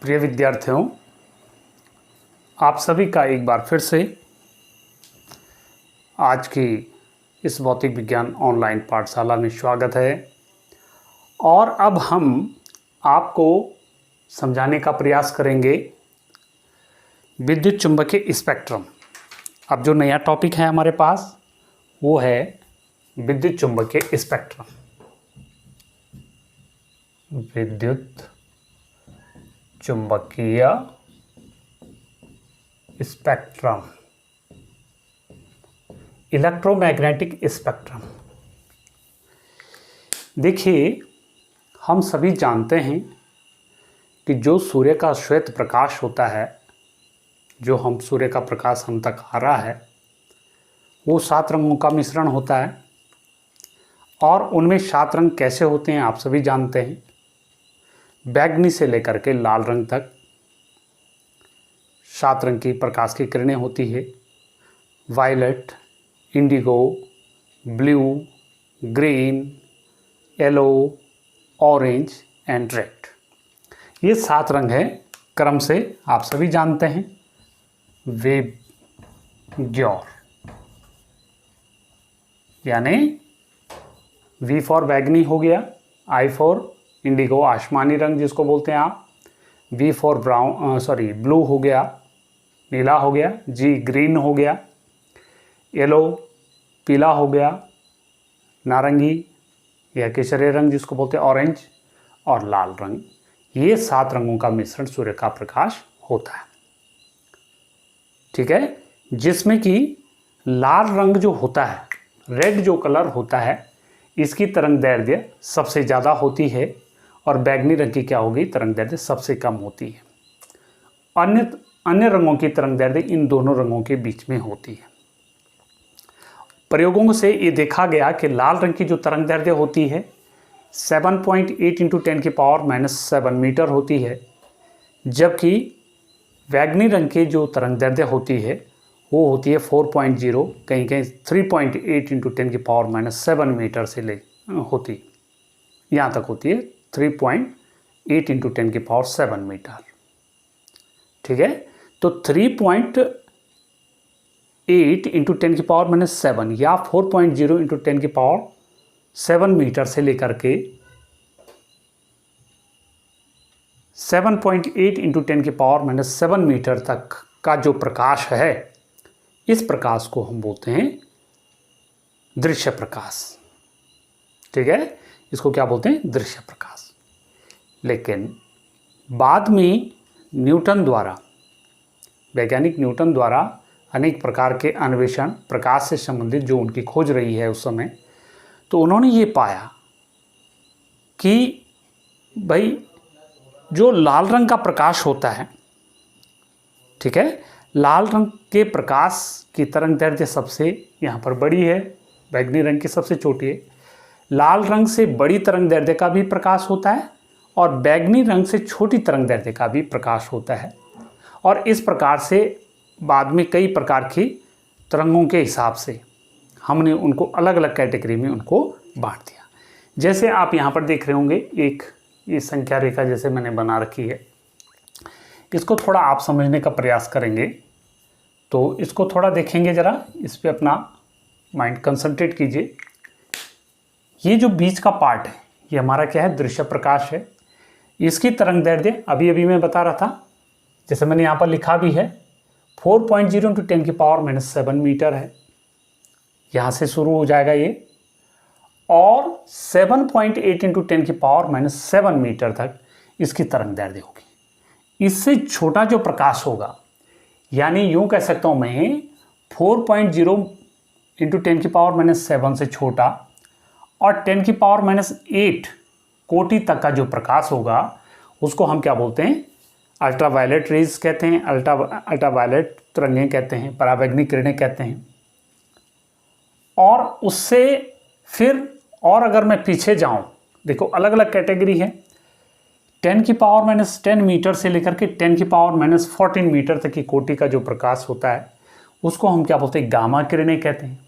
प्रिय विद्यार्थियों, आप सभी का एक बार फिर से आज की इस भौतिक विज्ञान ऑनलाइन पाठशाला में स्वागत है। और अब हम आपको समझाने का प्रयास करेंगे विद्युत चुंबकीय स्पेक्ट्रम। अब जो नया टॉपिक है हमारे पास वो है विद्युत चुंबकीय स्पेक्ट्रम। विद्युत चुंबकीय स्पेक्ट्रम, इलेक्ट्रोमैग्नेटिक स्पेक्ट्रम। देखिए, हम सभी जानते हैं कि जो सूर्य का श्वेत प्रकाश होता है, जो हम सूर्य का प्रकाश हम तक आ रहा है, वो 7 रंगों का मिश्रण होता है। और उनमें 7 रंग कैसे होते हैं आप सभी जानते हैं। बैगनी से लेकर के लाल रंग तक 7 रंग की प्रकाश की किरणें होती है। Violet, indigo, blue, green, yellow, orange and red, ये 7 रंग हैं। क्रम से आप सभी जानते हैं। वेबज्योर यानी V फॉर बैगनी हो गया, I फॉर इंडिगो आसमानी रंग जिसको बोलते हैं आप, B फॉर ब्लू हो गया, नीला हो गया, G ग्रीन हो गया, येलो पीला हो गया, नारंगी या केसरी रंग जिसको बोलते हैं ऑरेंज, और लाल रंग। ये 7 रंगों का मिश्रण सूर्य का प्रकाश होता है। ठीक है, जिसमें कि लाल रंग जो होता है, रेड जो कलर होता है, इसकी तरंग दैर्ध्य सबसे ज़्यादा होती है और बैगनी रंग की क्या होगी, तरंग दैर्ध्य सबसे कम होती है। अन्य रंगों की तरंग दैर्ध्य इन दोनों रंगों के बीच में होती है। प्रयोगों से ये देखा गया कि लाल रंग की जो तरंग दैर्ध्य होती है 7.8 × 10⁻⁷ मीटर होती है, जबकि बैगनी रंग की जो तरंग दैर्ध्य होती है वो होती है 4.0, कहीं कहीं 3.8 × 10⁻⁷ मीटर से होती, यहाँ तक होती है 3.8 × 10⁻⁷ मीटर। ठीक है, तो 3.8 × 10⁻⁷ या 4.0 × 10⁻⁷ मीटर से लेकर के 7.8 × 10⁻⁷ मीटर तक का जो प्रकाश है, इस प्रकाश को हम बोलते हैं दृश्य प्रकाश। ठीक है, इसको क्या बोलते हैं, दृश्य प्रकाश। लेकिन बाद में न्यूटन द्वारा, वैज्ञानिक न्यूटन द्वारा अनेक प्रकार के अन्वेषण प्रकाश से संबंधित जो उनकी खोज रही है उस समय, तो उन्होंने ये पाया कि भाई जो लाल रंग का प्रकाश होता है, ठीक है, लाल रंग के प्रकाश की तरंग दैर्ध्य सबसे यहाँ पर बड़ी है, बैगनी रंग की सबसे छोटी है। लाल रंग से बड़ी तरंग दैर्ध्य का भी प्रकाश होता है और बैगनी रंग से छोटी तरंग दैर्ध्य का भी प्रकाश होता है। और इस प्रकार से बाद में कई प्रकार की तरंगों के हिसाब से हमने उनको अलग अलग कैटेगरी में उनको बांट दिया। जैसे आप यहाँ पर देख रहे होंगे, एक ये संख्या रेखा जैसे मैंने बना रखी है, इसको थोड़ा आप समझने का प्रयास करेंगे तो इसको थोड़ा देखेंगे, ज़रा इस पे अपना माइंड कंसंट्रेट कीजिए। ये जो बीच का पार्ट है, ये हमारा क्या है, दृश्य प्रकाश है। इसकी तरंग दैर्ध्य अभी मैं बता रहा था, जैसे मैंने यहाँ पर लिखा भी है, 4.0 × 10⁻⁷ मीटर है। यहाँ से शुरू हो जाएगा ये, और 7.8 × 10⁻⁷ मीटर तक इसकी तरंग दैर्ध्य होगी। इससे छोटा जो प्रकाश होगा, यानी यूं कह सकता हूं मैं 4.0 × 10⁻⁷ से छोटा और 10⁻⁸ कोटि तक का जो प्रकाश होगा, उसको हम क्या बोलते हैं, अल्ट्रावायलेट रेज कहते हैं, अल्ट्रावायलेट तरंगें कहते हैं, पराबैंगनी किरणें कहते हैं। और उससे फिर और अगर मैं पीछे जाऊं, देखो अलग अलग कैटेगरी है। 10⁻⁻10 मीटर से लेकर के 10⁻⁻14 मीटर तक की कोटि का जो प्रकाश होता है, उसको हम क्या बोलते हैं, गामा किरणें कहते हैं।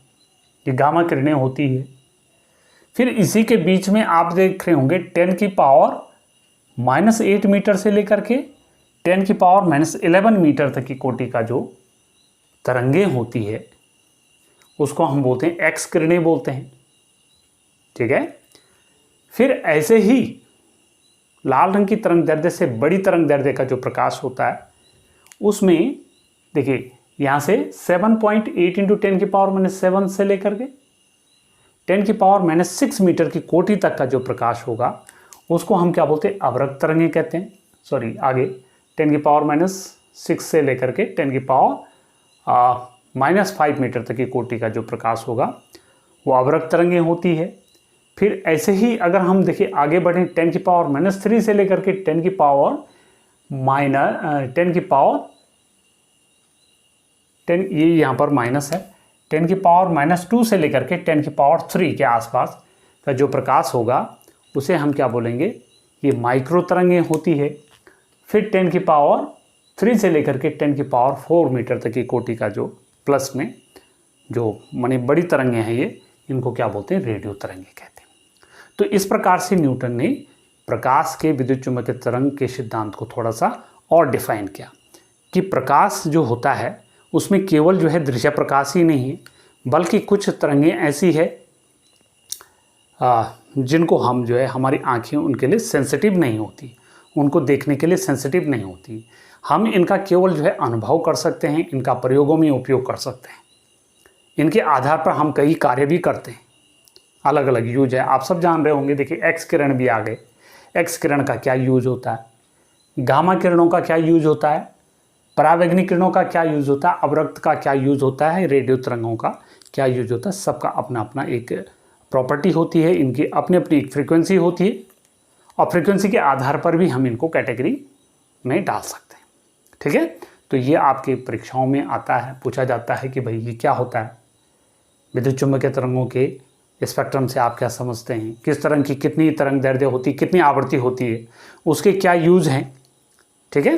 ये गामा किरणें होती है। फिर इसी के बीच में आप देख रहे होंगे 10⁻⁻8 मीटर से लेकर के 10⁻11 मीटर तक की कोटि का जो तरंगे होती है उसको हम बोलते हैं एक्स किरणें बोलते हैं। ठीक है, फिर ऐसे ही लाल रंग की तरंग दैर्ध्य से बड़ी तरंग दैर्ध्य का जो प्रकाश होता है उसमें देखिए यहाँ से 7.8 × 10⁻⁻7 से लेकर के 10⁻⁻6 मीटर की कोटि तक का जो प्रकाश होगा उसको हम क्या बोलते हैं, अवरक्त तरंगें कहते हैं। सॉरी, आगे 10⁻⁻6 से लेकर के 10⁻⁻5 मीटर तक की कोटि का जो प्रकाश होगा वो अवरक्त तरंगें होती है। फिर ऐसे ही अगर हम देखिए आगे बढ़ें 10⁻⁻3 से लेकर के 10 ये यहाँ पर माइनस है, 10⁻⁻2 से लेकर के 10⁻3 के आसपास का जो प्रकाश होगा उसे हम क्या बोलेंगे, ये माइक्रो तरंगें होती है। फिर 10⁻3 से लेकर के 10⁻4 मीटर तक की कोटि का जो प्लस में जो माने बड़ी तरंगें हैं ये, इनको क्या बोलते हैं, रेडियो तरंगें कहते हैं। तो इस प्रकार से न्यूटन ने प्रकाश के विद्युत चुम्बकीय तरंग के सिद्धांत को थोड़ा सा और डिफाइन किया कि प्रकाश जो होता है उसमें केवल जो है दृश्य प्रकाश ही नहीं है, बल्कि कुछ तरंगें ऐसी है जिनको हम जो है हमारी आँखें उनके लिए सेंसिटिव नहीं होती, उनको देखने के लिए सेंसिटिव नहीं होती। हम इनका केवल जो है अनुभव कर सकते हैं, इनका प्रयोगों में उपयोग कर सकते हैं। इनके आधार पर हम कई कार्य भी करते हैं, अलग अलग यूज है। आप सब जान रहे होंगे, देखिए एक्स किरण भी आ गए। एक्स किरण का क्या यूज होता है, गामा किरणों का क्या यूज होता है, परावैंगनिक किरणों का क्या यूज होता है, अवरक्त का क्या यूज होता है, रेडियो तरंगों का क्या यूज होता है। सबका अपना अपना एक प्रॉपर्टी होती है, इनकी अपनी अपनी एक फ्रीक्वेंसी होती है और फ्रीक्वेंसी के आधार पर भी हम इनको कैटेगरी में डाल सकते हैं। ठीक है, तो ये आपकी परीक्षाओं में आता है, पूछा जाता है कि भाई ये क्या होता है, विद्युत चुम्बकीय तरंगों के स्पेक्ट्रम से आप क्या समझते हैं, किस तरंग की कितनी तरंग दैर्ध्य होती है, कितनी आवृत्ति होती है, उसके क्या यूज हैं। ठीक है,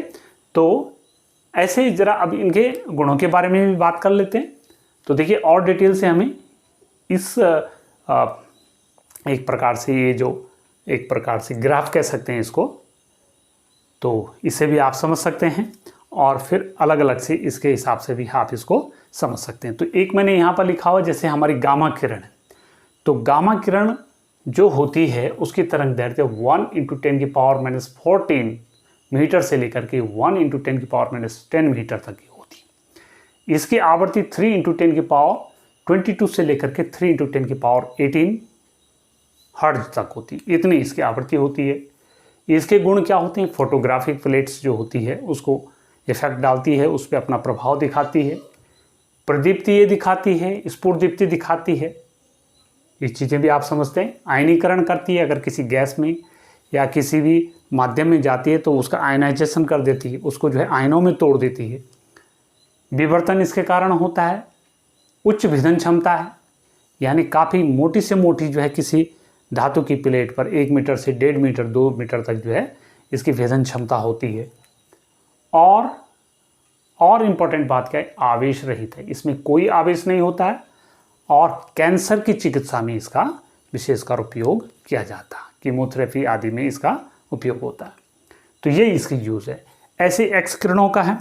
तो ऐसे ही जरा अब इनके गुणों के बारे में भी बात कर लेते हैं। तो देखिए और डिटेल से हमें इस एक प्रकार से ये जो एक प्रकार से ग्राफ कह सकते हैं इसको, तो इसे भी आप समझ सकते हैं और फिर अलग अलग से इसके हिसाब से भी आप इसको समझ सकते हैं। तो एक मैंने यहाँ पर लिखा हुआ जैसे हमारी गामा किरण है, तो गामा किरण जो होती है उसकी तरंग दैर्ध्य 1 × 10⁻⁻14 मीटर से लेकर के 1 × 10⁻10 मीटर तक की होती है। इसकी आवृत्ति 3 × 10⁻22 से लेकर के 3 × 10⁻18 हर्ट्ज तक होती है, इतनी इसकी आवृत्ति होती है। इसके गुण क्या होते हैं, फोटोग्राफिक प्लेट्स जो होती है उसको इफेक्ट डालती है, उस पर अपना प्रभाव दिखाती है, प्रदीप्तीय दिखाती है, स्फुरदीप्ति दिखाती है, ये चीज़ें भी आप समझते हैं। आयनीकरण करती है, अगर किसी गैस में या किसी भी माध्यम में जाती है तो उसका आयनाइजेशन कर देती है, उसको जो है आयनों में तोड़ देती है। विवर्तन इसके कारण होता है। उच्च भेदन क्षमता है, यानी काफ़ी मोटी से मोटी जो है किसी धातु की प्लेट पर 1 मीटर से 1.5 मीटर 2 मीटर तक जो है इसकी भेदन क्षमता होती है। और इम्पोर्टेंट बात क्या है, आवेश रहित है, इसमें कोई आवेश नहीं होता है और कैंसर की चिकित्सा में इसका विशेषकर उपयोग किया जाता है, कीमोथेरेपी आदि में इसका उपयोग होता है। तो ये इसकी यूज़ है। ऐसे एक्स किरणों का है,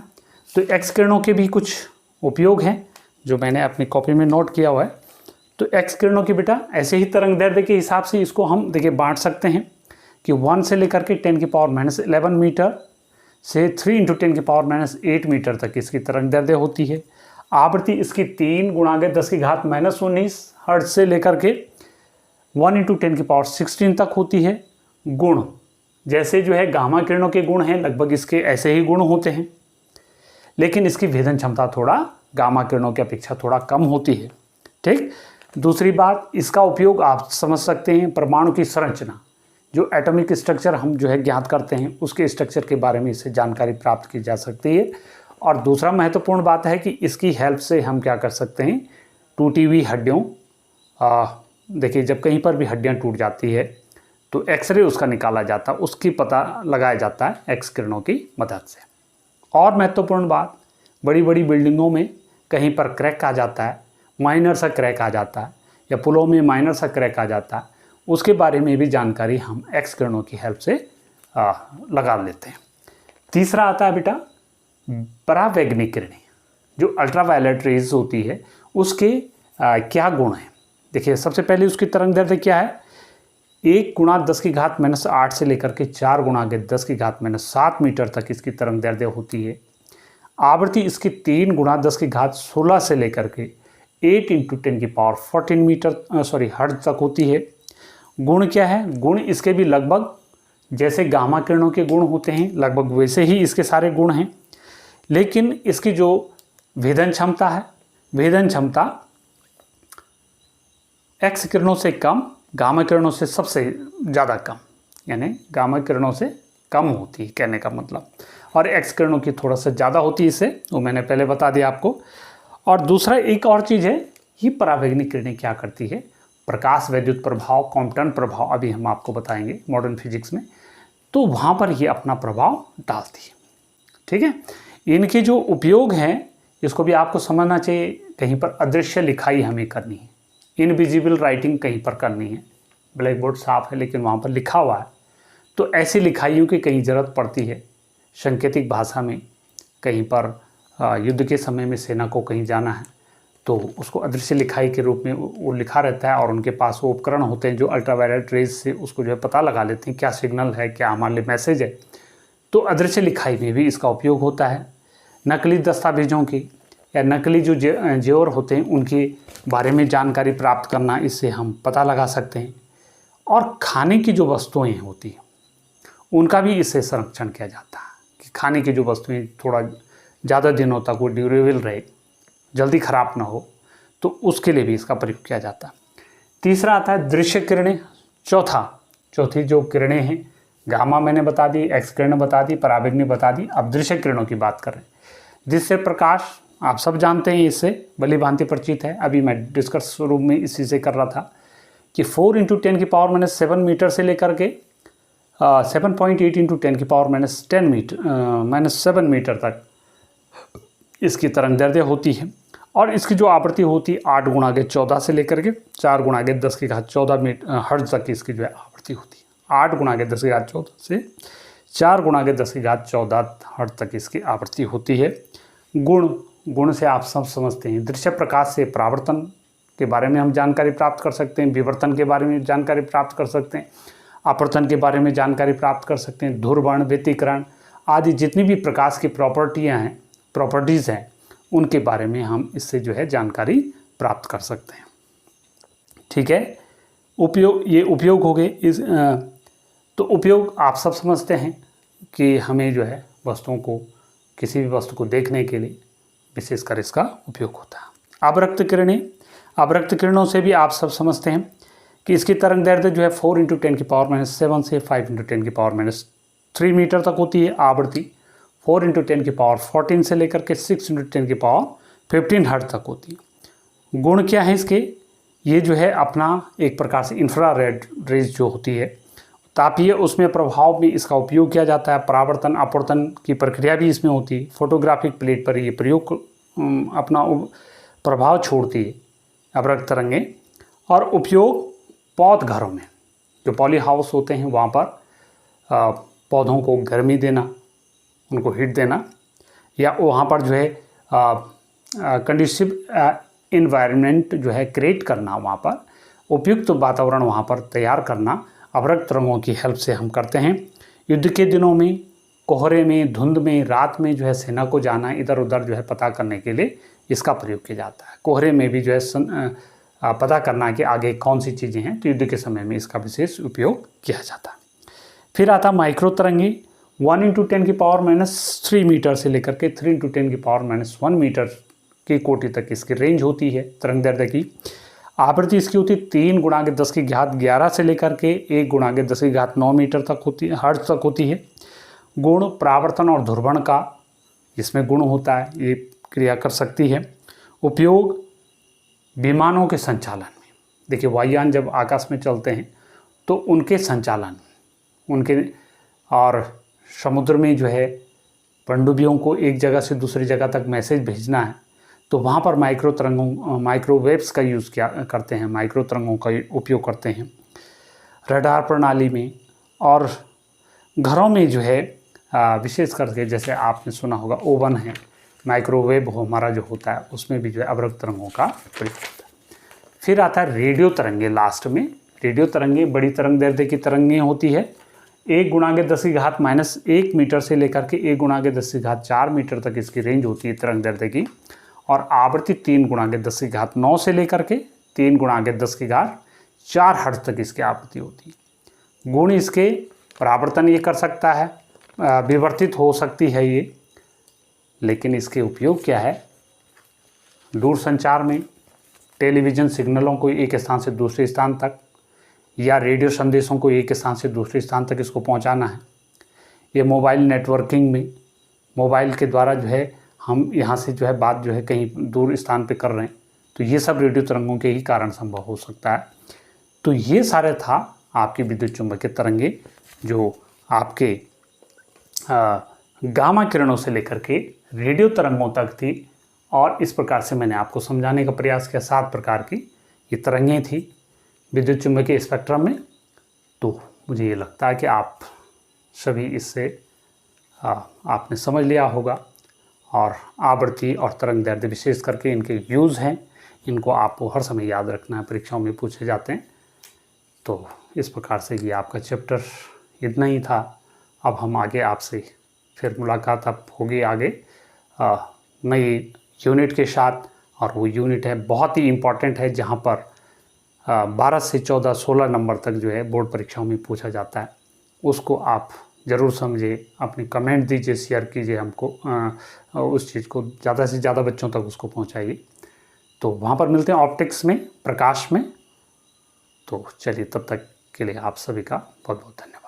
तो एक्स किरणों के भी कुछ उपयोग हैं जो मैंने अपनी कॉपी में नोट किया हुआ है। तो एक्स किरणों की बेटा ऐसे ही तरंग दैर्ध्य के हिसाब से इसको हम देखिए बांट सकते हैं कि 1 से लेकर के 10⁻11 मीटर से 3 × 10⁻8 मीटर तक इसकी तरंग दैर्ध्य होती है। आवृत्ति इसकी 3 × 10⁻19 हर्ट्ज से लेकर के 1 × 10⁻16 तक होती है। गुण जैसे जो है गामा किरणों के गुण हैं, लगभग इसके ऐसे ही गुण होते हैं, लेकिन इसकी भेदन क्षमता थोड़ा गामा किरणों की अपेक्षा थोड़ा कम होती है। ठीक, दूसरी बात, इसका उपयोग आप समझ सकते हैं परमाणु की संरचना, जो एटॉमिक स्ट्रक्चर हम जो है ज्ञात करते हैं उसके स्ट्रक्चर के बारे में इससे जानकारी प्राप्त की जा सकती है। और दूसरा महत्वपूर्ण बात है कि इसकी हेल्प से हम क्या कर सकते हैं, टूटी हुई हड्डियों, देखिए जब कहीं पर भी हड्डियां टूट जाती है तो एक्सरे उसका निकाला जाता है, उसकी पता लगाया जाता है एक्स किरणों की मदद से। और महत्वपूर्ण बात, बड़ी बड़ी बिल्डिंगों में कहीं पर क्रैक आ जाता है, माइनर सा क्रैक आ जाता है, या पुलों में माइनर सा क्रैक आ जाता है, उसके बारे में भी जानकारी हम एक्स किरणों की हेल्प से लगा लेते हैं। तीसरा आता है बेटा परावैंगनिक किरणें। जो अल्ट्रावायलेट रेज होती है उसके क्या गुण हैं। देखिए सबसे पहले उसकी तरंग दैर्ध्य क्या है, 1 गुणा 10⁻⁸ से लेकर के 4 गुणा के 10⁻7 मीटर तक इसकी तरंग दैर्ध्य होती है। आवृत्ति इसकी 3 गुणा 10⁻16 से लेकर के 8 × 10⁻14 मीटर हर्ट्ज तक होती है। गुण क्या है, गुण इसके भी लगभग जैसे गामा किरणों के गुण होते हैं लगभग वैसे ही इसके सारे गुण हैं, लेकिन इसकी जो भेदन क्षमता है, भेदन क्षमता एक्स किरणों से कम, गामा किरणों से सबसे ज़्यादा कम, यानी गामा किरणों से कम होती है कहने का मतलब, और एक्स किरणों की थोड़ा सा ज़्यादा होती है इससे, वो मैंने पहले बता दिया आपको। और दूसरा एक और चीज़ है, ये परावैंगनिक किरणें क्या करती है, प्रकाश वैद्युत प्रभाव, कॉम्पटन प्रभाव अभी हम आपको बताएंगे मॉडर्न फिजिक्स में, तो वहाँ पर ये अपना प्रभाव डालती है। ठीक है, इनके जो उपयोग हैं इसको भी आपको समझना चाहिए। कहीं पर अदृश्य लिखाई हमें करनी है, इनविजिबल राइटिंग कहीं पर करनी है, ब्लैक बोर्ड साफ है लेकिन वहाँ पर लिखा हुआ है, तो ऐसी लिखाइयों की कहीं ज़रूरत पड़ती है। सांकेतिक भाषा में कहीं पर युद्ध के समय में सेना को कहीं जाना है तो उसको अदृश्य लिखाई के रूप में वो लिखा रहता है, और उनके पास वो उपकरण होते हैं जो अल्ट्रावायलेट रेज से उसको जो है पता लगा लेते हैं क्या सिग्नल है, क्या हमारे लिए मैसेज है। तो अदृश्य लिखाई में भी इसका उपयोग होता है। नकली दस्तावेजों की या नकली जो जेवर होते हैं उनके बारे में जानकारी प्राप्त करना, इससे हम पता लगा सकते हैं। और खाने की जो वस्तुएं होती हैं उनका भी इससे संरक्षण किया जाता है कि खाने की जो वस्तुएं थोड़ा ज़्यादा दिनों तक वो ड्यूरेबल रहे, जल्दी ख़राब ना हो, तो उसके लिए भी इसका प्रयोग किया जाता है। तीसरा आता है दृश्य किरणें। चौथी जो किरणें हैं, गामा मैंने बता दी, एक्स किरणें बता दी, परावैंगनिक बता दी, अब दृश्य किरणों की बात कर रहे हैं, जिससे प्रकाश आप सब जानते हैं, इससे भली भांति परिचित है। अभी मैं डिस्कस रूप में इसी से कर रहा था कि 4 × 10⁻7 मीटर से लेकर के 7.8 × 10⁻7 मीटर तक इसकी तरंग दैर्ध्य होती है। और इसकी जो आवृत्ति होती है 8 गुणा के 14 से लेकर के 4 गुणा के 10⁻14 हर्ट्ज तक इसकी जो है आवृत्ति होती है। 8 गुणा के 10⁻14 से 4 गुणा के 10⁻14 हर्ट्ज तक इसकी आवृत्ति होती है। गुण से आप सब समझते हैं, दृश्य प्रकाश से परावर्तन के बारे में हम जानकारी प्राप्त कर सकते हैं, विवर्तन के बारे में जानकारी प्राप्त कर सकते हैं, अपवर्तन के बारे में जानकारी प्राप्त कर सकते हैं, ध्रुवण, व्यतिकरण आदि जितनी भी प्रकाश की प्रॉपर्टीज़ हैं उनके बारे में हम इससे जो है जानकारी प्राप्त कर सकते हैं। ठीक है, ये उपयोग हो गए। तो उपयोग आप सब समझते हैं कि हमें जो है वस्तुओं को, किसी भी वस्तु को देखने के लिए विशेषकर इसका उपयोग होता है। अवरक्त किरणों से भी आप सब समझते हैं कि इसकी तरंग दैर्ध्य जो है 4 × 10⁻7 से 5 × 10⁻3 मीटर तक होती है। आवृत्ति 4 × 10⁻14 से लेकर के 6 × 10⁻15 हर्ट्ज तक होती है। गुण क्या है इसके, ये जो है अपना एक प्रकार से इंफ्रारेड रेज जो होती है तापीय, उसमें प्रभाव में इसका उपयोग किया जाता है। परावर्तन अपवर्तन की प्रक्रिया भी इसमें होती है। फोटोग्राफिक प्लेट पर ये प्रयोग अपना प्रभाव छोड़ती है अवरक्त तरंगें। और उपयोग पौध घरों में, जो पॉली हाउस होते हैं वहाँ पर पौधों को गर्मी देना, उनको हीट देना, या वहाँ पर जो है कंडीसिव इन्वायरमेंट जो है क्रिएट करना, वहाँ पर उपयुक्त वातावरण वहाँ पर तैयार करना अवरक्त तरंगों की हेल्प से हम करते हैं। युद्ध के दिनों में कोहरे में, धुंध में, रात में जो है सेना को जाना, इधर उधर जो है पता करने के लिए इसका प्रयोग किया जाता है। कोहरे में भी जो है पता करना कि आगे कौन सी चीज़ें हैं, तो युद्ध के समय में इसका विशेष उपयोग किया जाता है। फिर आता माइक्रो तरंगी 1 × 10⁻³ मीटर से लेकर के 3 × 10⁻1 मीटर की कोटि तक इसकी रेंज होती है तरंग दैर्ध्य की। आवृत्ति इसकी होती है 3 गुणा के 10⁻11 से लेकर के 1 गुणा के 10⁻9 मीटर तक होती है, हर्ट्ज तक होती है। गुण परावर्तन और ध्रुवण का इसमें गुण होता है, ये क्रिया कर सकती है। उपयोग विमानों के संचालन में, देखिए वायुयान जब आकाश में चलते हैं तो उनके संचालन, उनके, और समुद्र में जो है पनडुब्बियों को एक जगह से दूसरी जगह तक मैसेज भेजना है तो वहाँ पर माइक्रोवेव्स का यूज़ करते हैं, माइक्रो तरंगों का उपयोग करते हैं। रडार प्रणाली में और घरों में जो है विशेष करके जैसे आपने सुना होगा ओवन है, माइक्रोवेव हो हमारा जो होता है, उसमें भी जो है अवरक्त तरंगों का प्रयोग होता है। फिर आता है रेडियो तरंगे लास्ट में। रेडियो तरंगे बड़ी तरंग दैर्ध्य की तरंगें होती है। 1 × 10⁻⁻1 मीटर से लेकर के 1 × 10⁻4 मीटर तक इसकी रेंज होती है तरंग दैर्ध्य की। और आवृत्ति 3 × 10⁹ से लेकर के 3 × 10⁴ हर्ट्ज तक इसकी आवृत्ति होती है। गुण इसके परावर्तन ये कर सकता है, विवर्तित हो सकती है ये, लेकिन इसके उपयोग क्या है? दूर संचार में, टेलीविज़न सिग्नलों को एक स्थान से दूसरे स्थान तक, या रेडियो संदेशों को एक स्थान से दूसरे स्थान तक इसको पहुंचाना है। ये मोबाइल नेटवर्किंग में, मोबाइल के द्वारा जो है हम यहाँ से जो है बात जो है कहीं दूर स्थान पे कर रहे हैं, तो ये सब रेडियो तरंगों के ही कारण संभव हो सकता है। तो ये सारे था आपकी विद्युत चुम्बकीय तरंगे जो आपके गामा किरणों से लेकर के रेडियो तरंगों तक थी। और इस प्रकार से मैंने आपको समझाने का प्रयास किया। 7 प्रकार की ये तरंगें थी विद्युत चुम्बकीय स्पेक्ट्रम में। तो मुझे ये लगता है कि आप सभी इससे आपने समझ लिया होगा। और आवृत्ति और तरंग दैर्ध्य विशेष करके इनके यूज़ हैं, इनको आपको हर समय याद रखना है, परीक्षाओं में पूछे जाते हैं। तो इस प्रकार से ये आपका चैप्टर इतना ही था। अब हम आगे आपसे फिर मुलाकात अब होगी आगे नई यूनिट के साथ। और वो यूनिट है बहुत ही इम्पॉर्टेंट है, जहाँ पर 12 से 14, 16 नंबर तक जो है बोर्ड परीक्षाओं में पूछा जाता है। उसको आप ज़रूर समझिए, अपनी कमेंट दीजिए, शेयर कीजिए हमको, उस चीज़ को ज़्यादा से ज़्यादा बच्चों तक उसको पहुंचाइए। तो वहाँ पर मिलते हैं ऑप्टिक्स में, प्रकाश में। तो चलिए, तब तक के लिए आप सभी का बहुत बहुत धन्यवाद।